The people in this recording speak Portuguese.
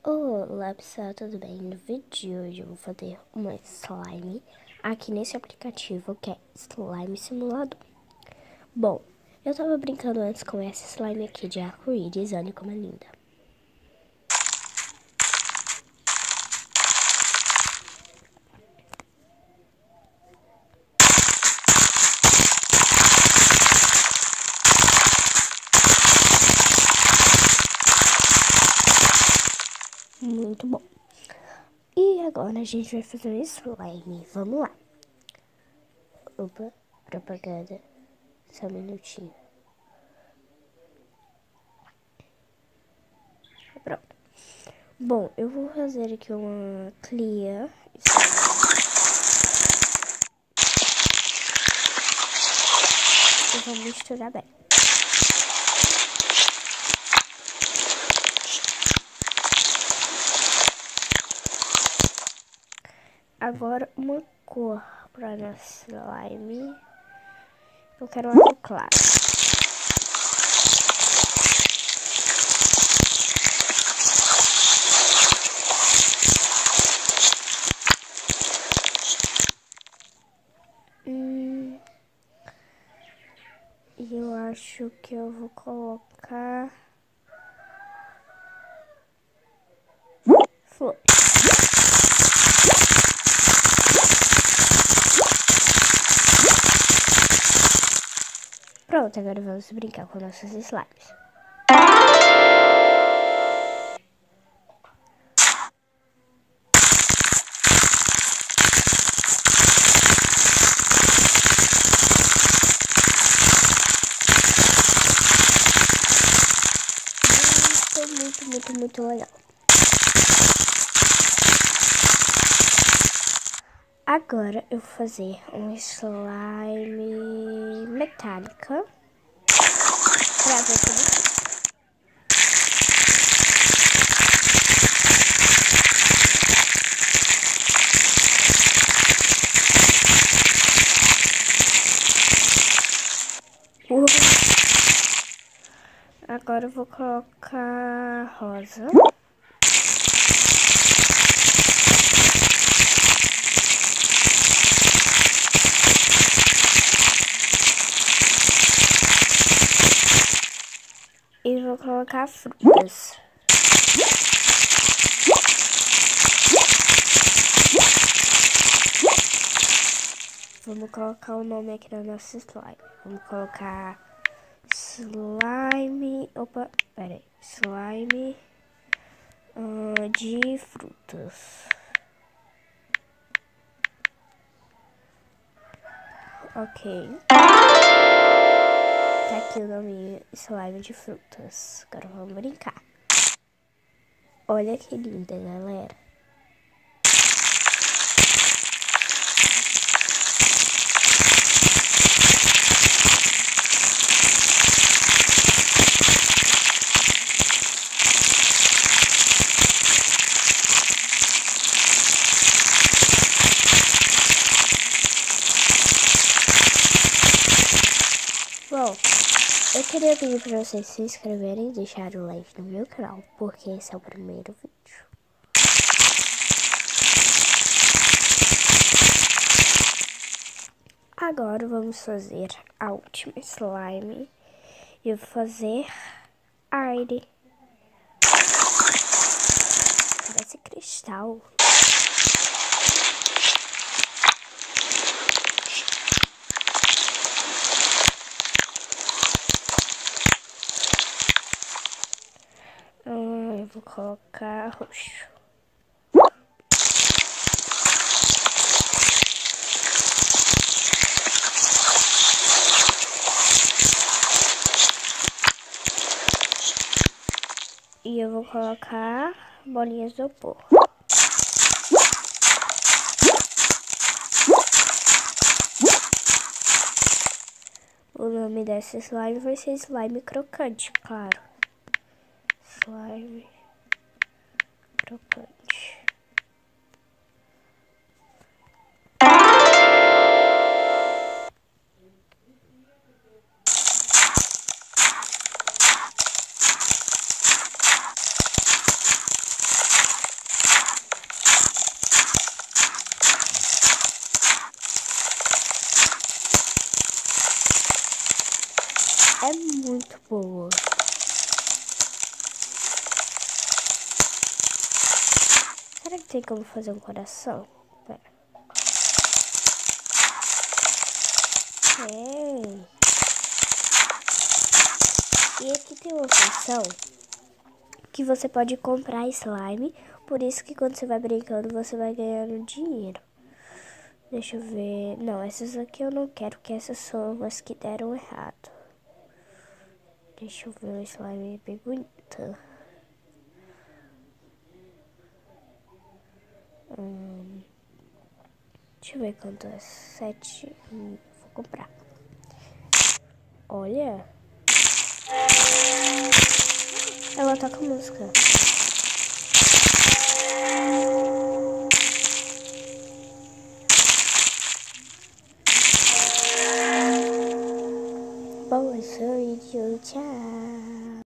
Olá pessoal, tudo bem? No vídeo de hoje eu vou fazer uma slime aqui nesse aplicativo que é Slime Simulador. Bom, eu tava brincando antes com essa slime aqui de arco-íris, olha como é linda. Muito bom. E agora a gente vai fazer um slime, vamos lá. Opa, propaganda, só um minutinho. Pronto. Bom, eu vou fazer aqui uma clear. E vou misturar bem. Agora uma cor para nossa slime. Eu quero um azul claro. E eu acho que eu vou colocar flor. Pronto, agora vamos brincar com nossos slimes. Muito legal. Agora eu vou fazer um slime metálica pra ver como fica. Agora eu vou colocar rosa. E vou colocar frutas. Vamos colocar o nome aqui na nossa slime. Vamos colocar slime... Opa, peraí. Slime de frutas. Ok. Tá aqui o nome slime de frutas. Agora vamos brincar. Olha que linda, galera. Bom, eu queria pedir para vocês se inscreverem e deixarem o like no meu canal, porque esse é o primeiro vídeo. Agora vamos fazer a última slime. Eu vou fazer aire. Parece cristal. Eu vou colocar roxo. E eu vou colocar bolinhas de isopor. O nome dessa slime vai ser slime crocante, claro. Slime crocante. muito boa. Será que tem como fazer um coração? Pera. Tem. E aqui tem uma função que você pode comprar slime. Por isso que quando você vai brincando, você vai ganhando dinheiro. Deixa eu ver. Não, essas aqui eu não quero, que essas são as que deram errado. Deixa eu ver o slime bem bonito. Deixa eu ver quanto é. 7. Vou comprar. Olha. Ela toca música. Bom, eu sou o idiota. Tchau.